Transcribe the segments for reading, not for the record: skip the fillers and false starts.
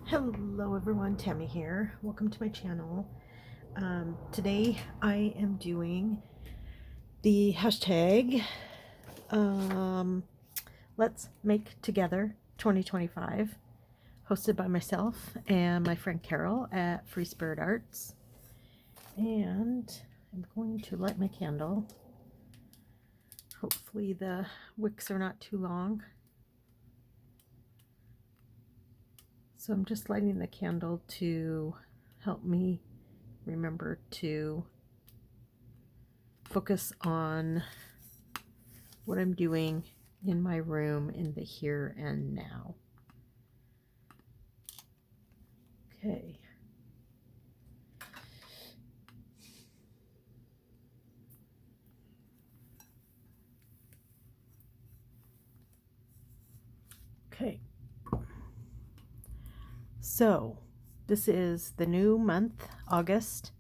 Hello everyone, Tammy here. Welcome to my channel. Today I am doing the hashtag Let's Make Together 2025, hosted by myself and my friend Carol at Free Spirit Arts. And I'm going to light my candle. Hopefully the wicks are not too long. So I'm just lighting the candle to help me remember to focus on what I'm doing in my room in the here and now. Okay. Okay. So this is the new month, August.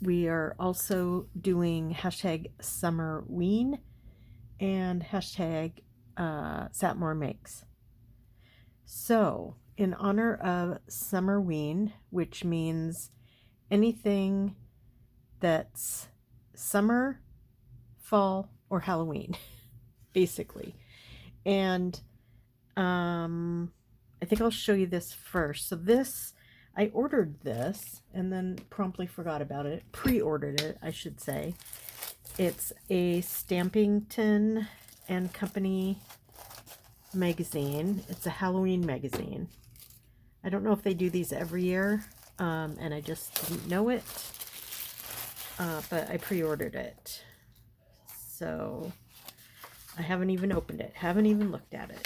We are also doing hashtag Summerween and hashtag Satmore Makes. So in honor of Summerween, which means anything that's summer, fall, or Halloween, basically. And I think I'll show you this first. So this, I ordered this and then promptly forgot about it. Pre-ordered it, I should say. It's a Stampington and Company magazine. It's a Halloween magazine. I don't know if they do these every year, and I just didn't know it, but I pre-ordered it. So I haven't even opened it, haven't even looked at it.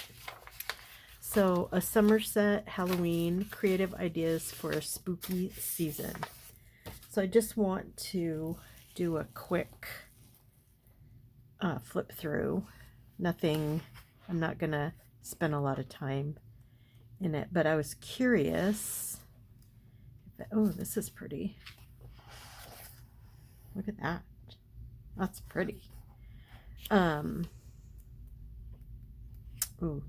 So, a Somerset Halloween creative ideas for a spooky season. So I just want to do a quick flip through. Nothing, I'm not going to spend a lot of time in it, but I was curious. Oh, this is pretty. Look at that. That's pretty. Oh,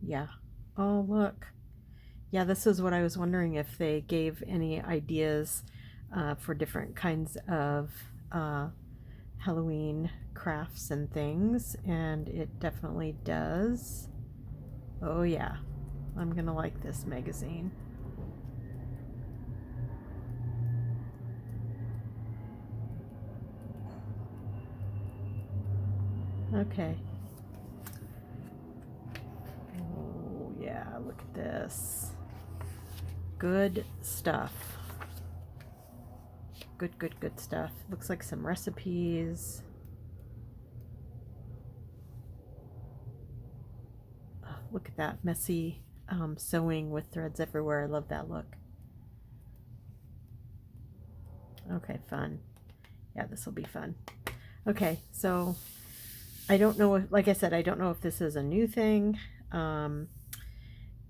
yeah. Oh, look. Yeah, this is what I was wondering, if they gave any ideas for different kinds of Halloween crafts and things, and it definitely does. Oh, yeah. I'm going to like this magazine. Okay. Oh, yeah, look at this. Good stuff. Good stuff. Looks like some recipes. Oh, look at that messy sewing with threads everywhere. I love that look. Okay, fun. Yeah, this will be fun. Okay, so I don't know if, like I said, I don't know if this is a new thing.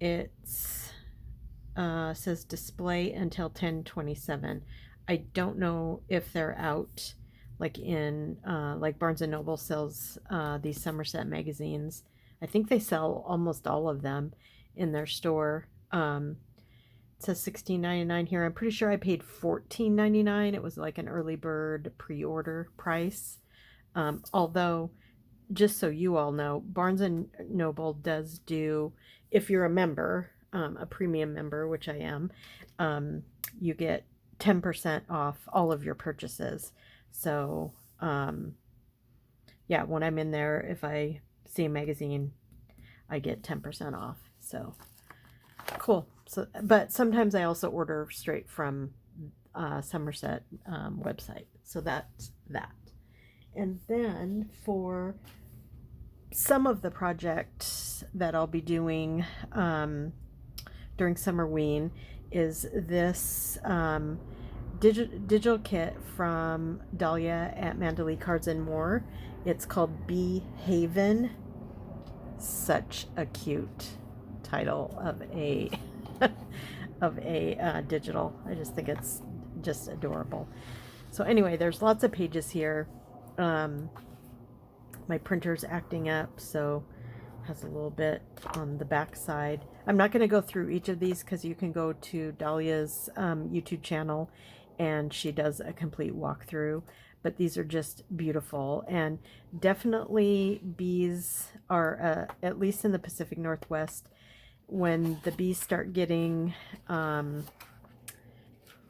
It's says display until 10/27. I don't know if they're out like in like Barnes and Noble sells these Somerset magazines. I think they sell almost all of them in their store. It says $16.99 here. I'm pretty sure I paid $14.99. It was like an early bird pre-order price. Although, just so you all know, Barnes and Noble does do, if you're a member, a premium member, which I am, you get 10% off all of your purchases. So, yeah, when I'm in there, if I see a magazine, I get 10% off. So, cool. So, but sometimes I also order straight from Somerset website. So that's that. And then for some of the projects that I'll be doing during Summerween is this digital kit from Dahlia at Mandalay Cards and More. It's called Bee Haven. Such a cute title of a of a digital. I just think it's just adorable. So anyway, there's lots of pages here. My printer's acting up, so has a little bit on the back side. I'm not going to go through each of these because you can go to Dahlia's YouTube channel and she does a complete walkthrough. But these are just beautiful, and definitely bees are, at least in the Pacific Northwest, when the bees start getting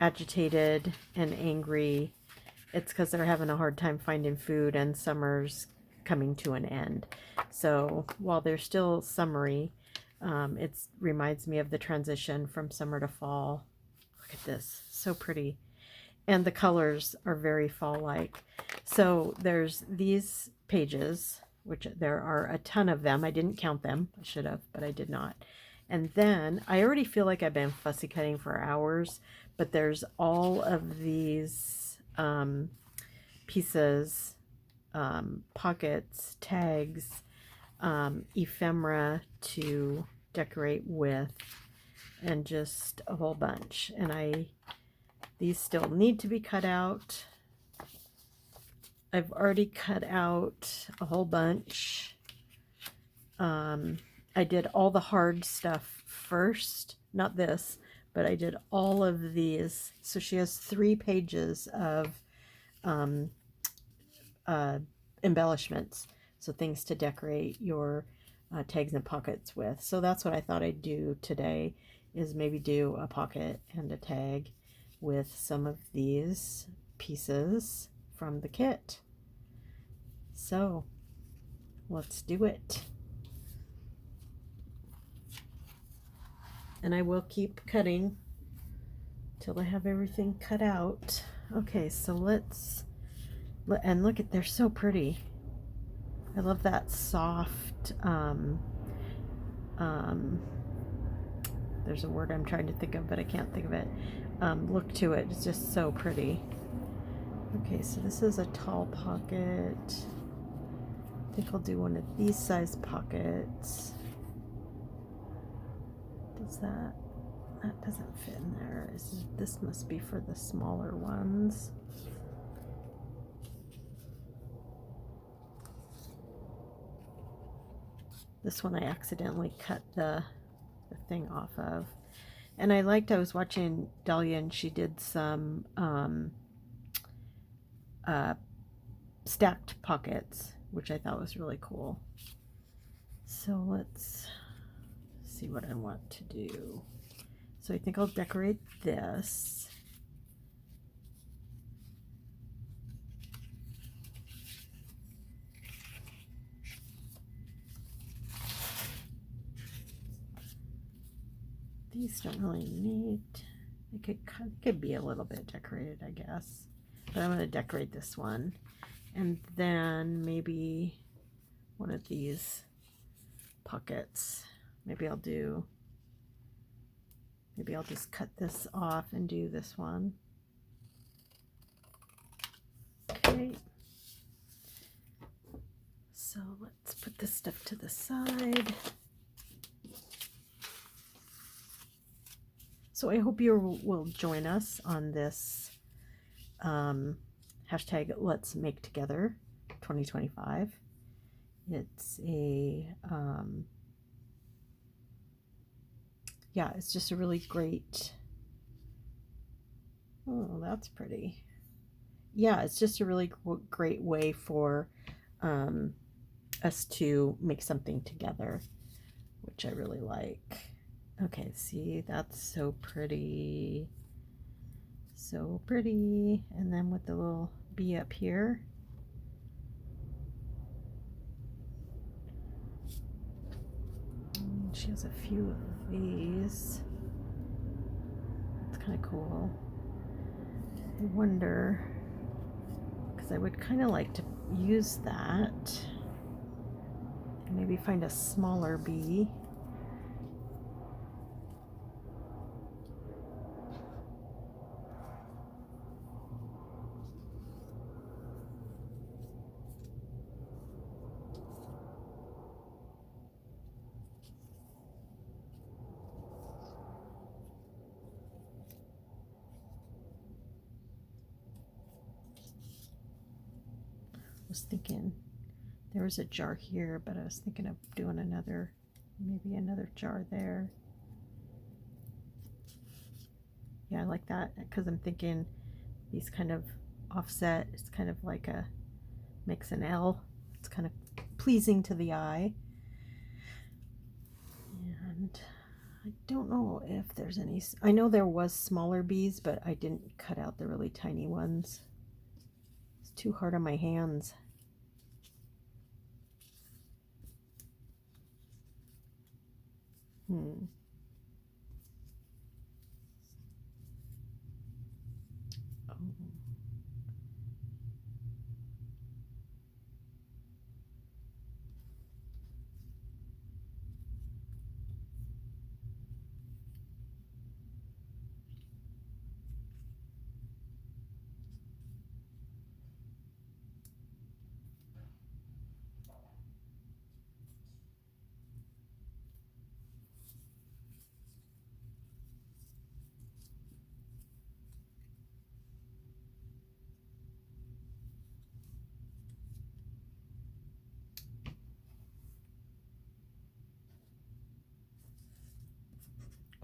agitated and angry, it's because they're having a hard time finding food and summer's coming to an end. So while they're still summery, it reminds me of the transition from summer to fall. Look at this, so pretty. And the colors are very fall-like. So there's these pages, which there are a ton of them. I didn't count them. I should have, but I did not. And then I already feel like I've been fussy cutting for hours, but there's all of these pieces, pockets, tags, ephemera to decorate with, and just a whole bunch. And these still need to be cut out. I've already cut out a whole bunch. I did all the hard stuff first, not this, but I did all of these. So she has 3 pages of embellishments, so things to decorate your tags and pockets with. So that's what I thought I'd do today, is maybe do a pocket and a tag with some of these pieces from the kit. So let's do it. And I will keep cutting till I have everything cut out. Okay, so and look at, they're so pretty. I love that soft, there's a word I'm trying to think of, but I can't think of it. Look to it. It's just so pretty. Okay, so this is a tall pocket. I think I'll do one of these size pockets. Does that doesn't fit in there. This must be for the smaller ones. This one I accidentally cut the thing off of. And I was watching Dahlia, and she did some stacked pockets, which I thought was really cool. So let's see what I want to do. So I think I'll decorate this. These don't really need, it could be a little bit decorated, I guess. But I'm going to decorate this one. And then maybe one of these pockets. Maybe I'll just cut this off and do this one. Okay. So let's put this stuff to the side. So I hope you will join us on this hashtag Let's Make Together 2025. It's yeah, it's just a really great, oh, that's pretty. Yeah, it's just a really great way for us to make something together, which I really like. Okay, see, that's so pretty. So pretty. And then with the little bee up here. She has a few of these. It's kind of cool. I wonder, because I would kind of like to use that. And maybe find a smaller bee. Was thinking There was a jar here, but I was thinking of doing maybe another jar there. Yeah, I like that because I'm thinking these kind of offset. It's kind of like makes an L. It's kind of pleasing to the eye. And I don't know if there's any, I know there was smaller bees, but I didn't cut out the really tiny ones. It's too hard on my hands. Oh.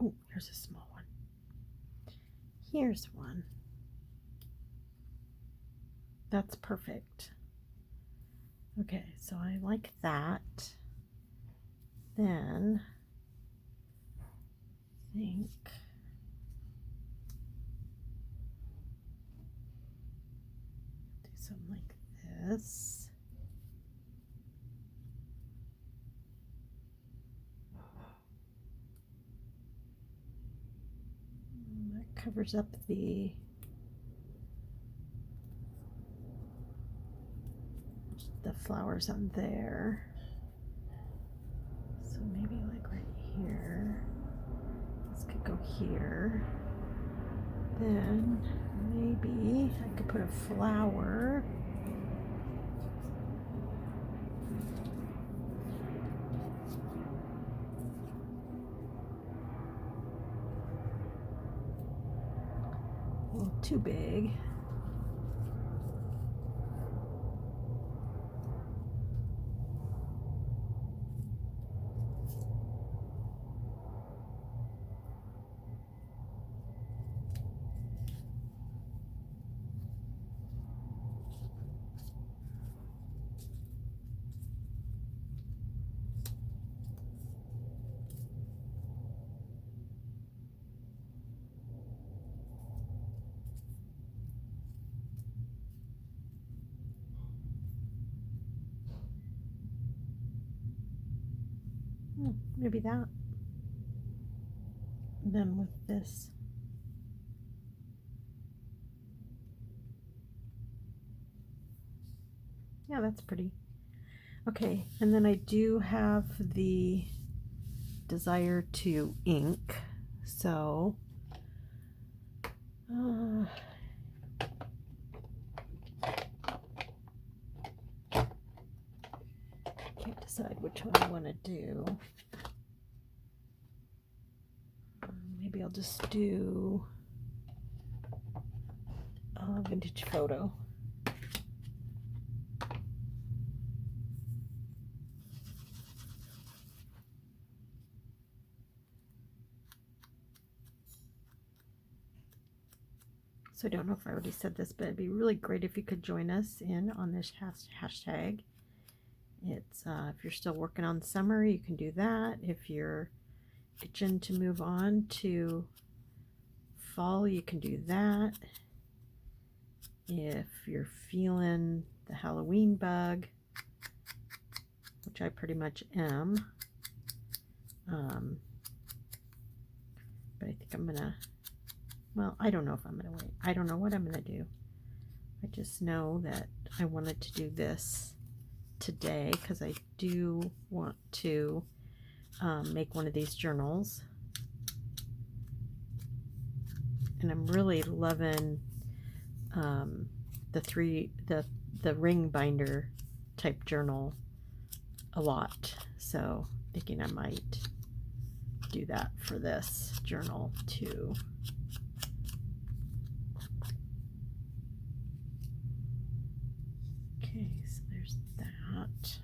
Oh, here's a small one. Here's one. That's perfect. Okay, so I like that. Then I think do something like this. That covers up the flowers on there. So maybe like right here. This could go here. Then maybe I could put a flower. A little too big. Maybe that. Then with this. Yeah, that's pretty. Okay, and then I do have the desire to ink, so can't decide which one I want to do. Maybe I'll just do a vintage photo. So I don't know if I already said this, but it'd be really great if you could join us in on this hashtag. It's if you're still working on summer, you can do that. If you're itching to move on to fall, you can do that. If you're feeling the Halloween bug, which I pretty much am, but I think I'm gonna, well, I don't know if I'm gonna wait. I don't know what I'm gonna do. I just know that I wanted to do this today because I do want to make one of these journals, and I'm really loving the ring binder type journal a lot, so thinking I might do that for this journal too. Okay, so there's that.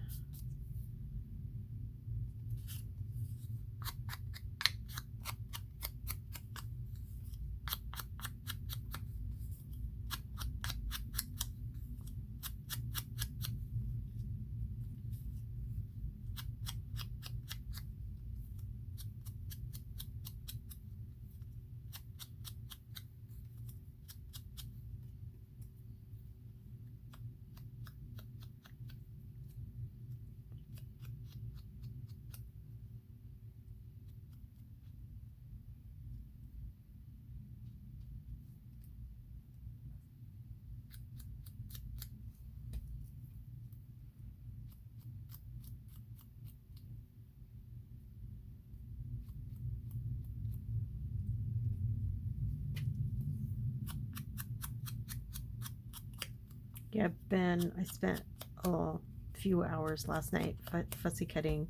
Yeah, I spent a few hours last night fussy cutting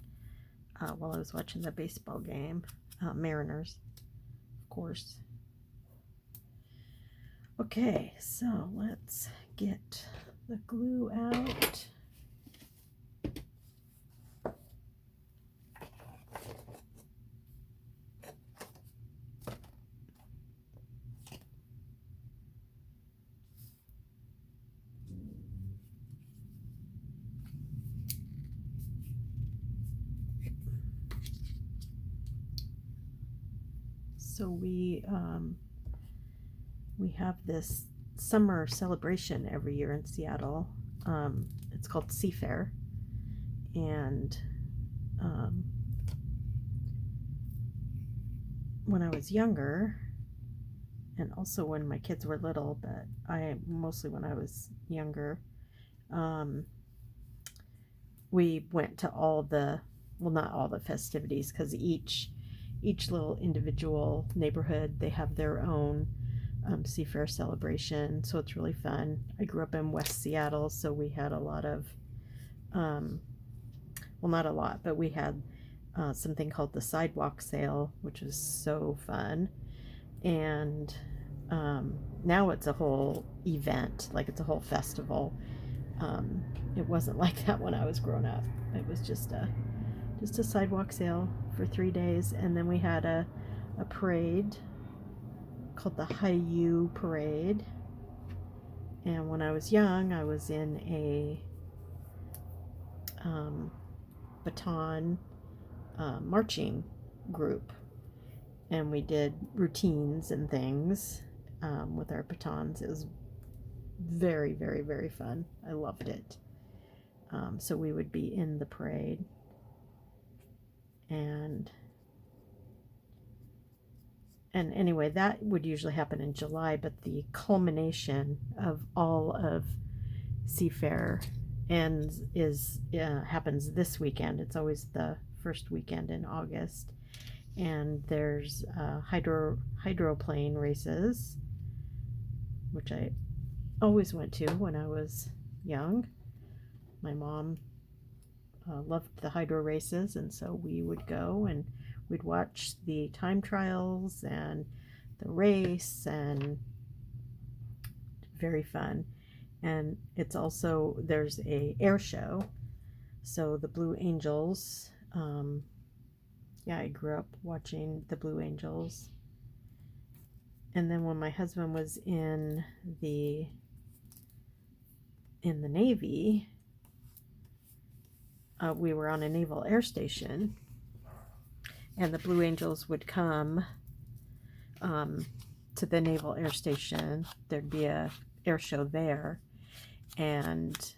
while I was watching the baseball game. Mariners, of course. Okay, so let's get the glue out. So we have this summer celebration every year in Seattle. It's called Seafair, and when I was younger, and also when my kids were little, but mostly when I was younger, we went to not all the festivities, because each little individual neighborhood, they have their own Seafair celebration, so it's really fun. I grew up in West Seattle, so we had a lot of, well, not a lot, but we had something called the Sidewalk Sale, which was so fun. And now it's a whole event, like it's a whole festival. It wasn't like that when I was growing up. It was just a sidewalk sale for 3 days, and then we had a parade called the Haiyu Parade. And when I was young, I was in a baton marching group, and we did routines and things with our batons. It was very, very, very fun. I loved it. So we would be in the parade, and anyway, that would usually happen in July, but the culmination of all of Seafair happens this weekend. It's always the first weekend in August, and there's hydroplane races, which I always went to when I was young. My mom loved the hydro races, and so we would go and we'd watch the time trials and the race, and very fun. And it's also, there's a air show. So the Blue Angels, I grew up watching the Blue Angels. And then when my husband was in the Navy, we were on a naval air station, and the Blue Angels would come to the naval air station. There'd be a air show there, and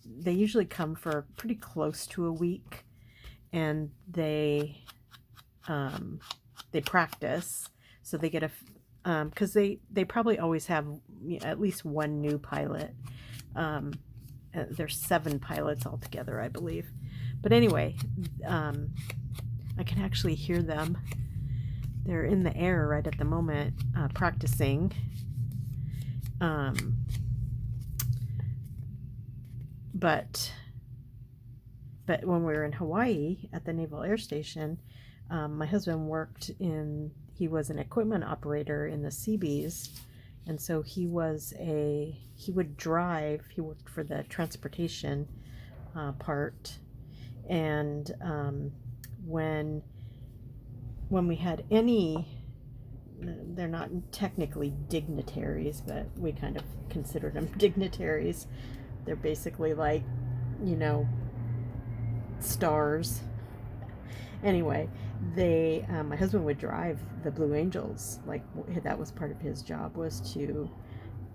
they usually come for pretty close to a week, and they practice, so they get because they probably always have at least one new pilot. There's 7 pilots altogether, I believe. But anyway, I can actually hear them. They're in the air right at the moment, practicing. But when we were in Hawaii at the Naval Air Station, my husband he was an equipment operator in the Seabees, and so he worked for the transportation part. And when we had they're not technically dignitaries, but we kind of considered them dignitaries. They're basically like, stars. Anyway, my husband would drive the Blue Angels. Like, that was part of his job, was to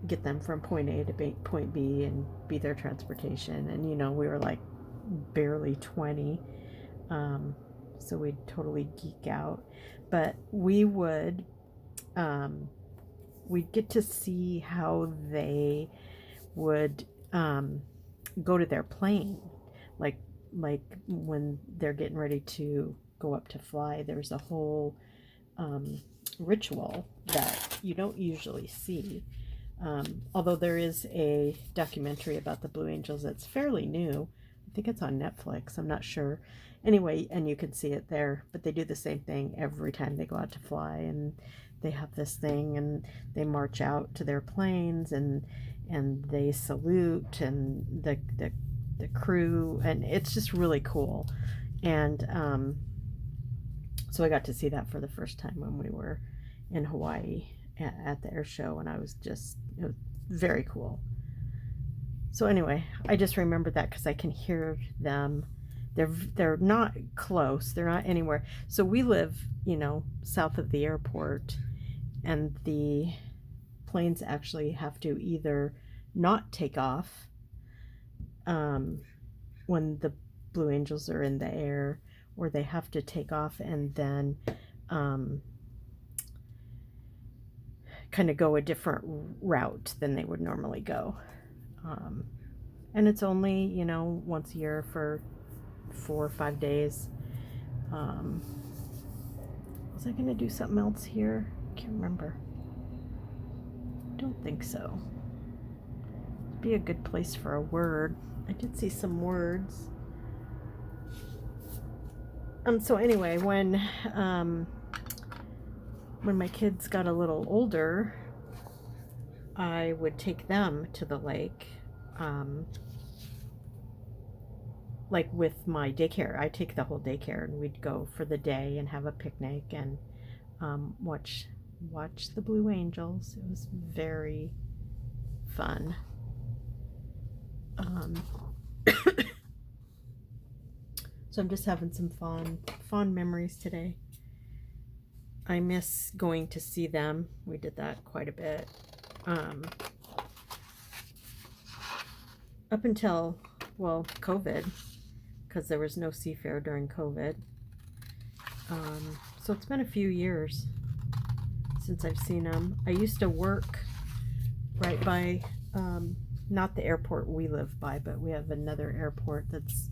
get them from point A to point B and be their transportation. And we were like barely 20, so we'd totally geek out. But we'd get to see how they would go to their plane, like when they're getting ready to go up to fly. There's a whole ritual that you don't usually see. Although there is a documentary about the Blue Angels that's fairly new. I think it's on Netflix. I'm not sure. Anyway, and you can see it there. But they do the same thing every time they go out to fly, and they have this thing, and they march out to their planes, and they salute, and the crew, and it's just really cool. And so I got to see that for the first time when we were in Hawaii at the air show, and it was very cool. So anyway, I just remembered that because I can hear them. They're not close. They're not anywhere. So we live, south of the airport, and the planes actually have to either not take off when the Blue Angels are in the air, or they have to take off and then kind of go a different route than they would normally go. And it's only, once a year for 4 or 5 days. Was I going to do something else here? I can't remember. Don't think so. It'd be a good place for a word. I did see some words. So anyway, when my kids got a little older, I would take them to the lake, like with my daycare. I take the whole daycare, and we'd go for the day and have a picnic and watch the Blue Angels. It was very fun. So I'm just having some fond memories today. I miss going to see them. We did that quite a bit. Up until, COVID, because there was no Seafair during COVID. So it's been a few years since I've seen them. I used to work right by, not the airport we live by, but we have another airport that's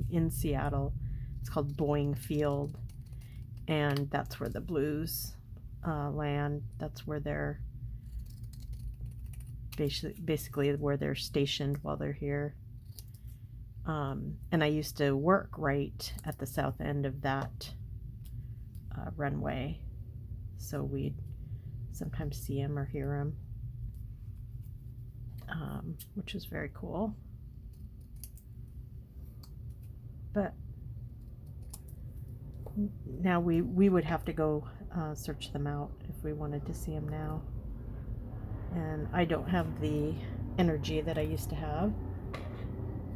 in Seattle. It's called Boeing Field, and that's where the Blues land. That's where they're basically where they're stationed while they're here. And I used to work right at the south end of that runway, so we'd sometimes see them or hear them, which was very cool. But now we would have to go search them out if we wanted to see them now. And I don't have the energy that I used to have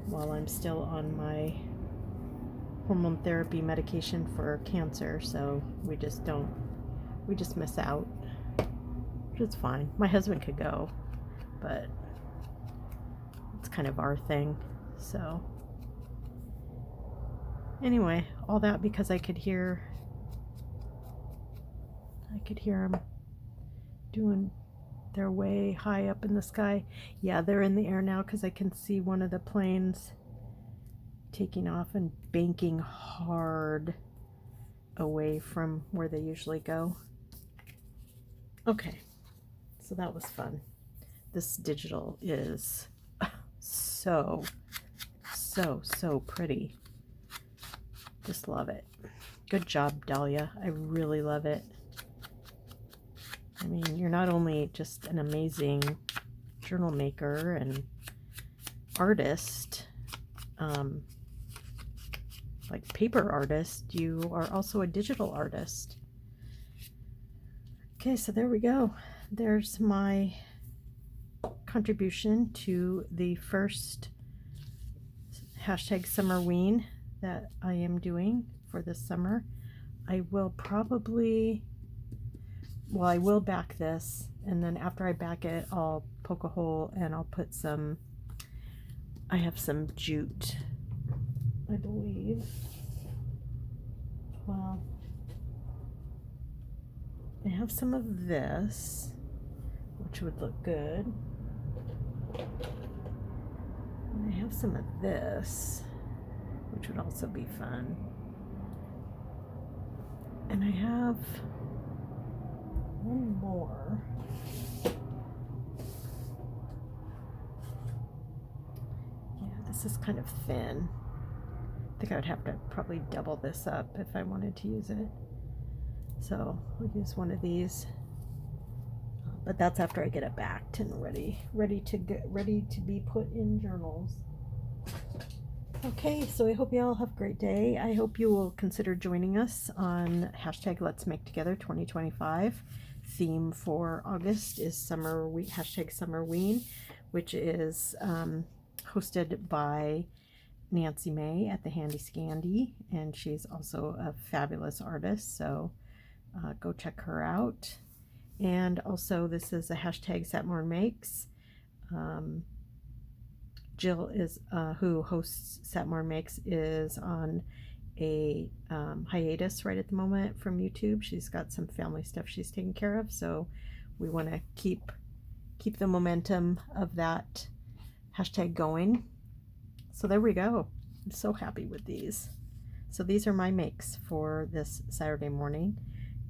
while I'm still on my hormone therapy medication for cancer, so we just miss out, which is fine. My husband could go, but it's kind of our thing. So anyway, all that because I could hear them doing their way high up in the sky. Yeah, they're in the air now because I can see one of the planes taking off and banking hard away from where they usually go. Okay, so that was fun. This digital is so pretty. Just love it. Good job, Dahlia. I really love it. I mean, you're not only just an amazing journal maker and artist, like paper artist, you are also a digital artist. Okay, so there we go. There's my contribution to the first #SummerWeen that I am doing for this summer. I will probably, I will back this, and then after I back it, I'll poke a hole and I'll put some, I have some jute, I believe. Well, I have some of this, which would look good. And I have some of this, which would also be fun. And I have one more. this is kind of thin. I think I would have to probably double this up if I wanted to use it. So I'll use one of these, but that's after I get it backed and ready to be put in journals. Okay, so I hope you all have a great day. I hope you will consider joining us on hashtag Let's Make Together 2025. Theme for August is Summer Week, hashtag Summerween, which is hosted by Nancy May at the Handy Scandy, and she's also a fabulous artist, so go check her out. And also, this is a hashtag Satmorn Makes. Jill is who hosts Satmorn Makes is on a hiatus right at the moment from YouTube. She's got some family stuff she's taking care of, so we want to keep the momentum of that hashtag going. So there we go. I'm so happy with these. So these are my makes for this Saturday morning,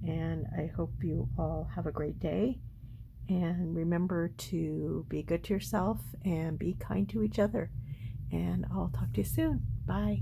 and I hope you all have a great day. And remember to be good to yourself and be kind to each other. And I'll talk to you soon. Bye.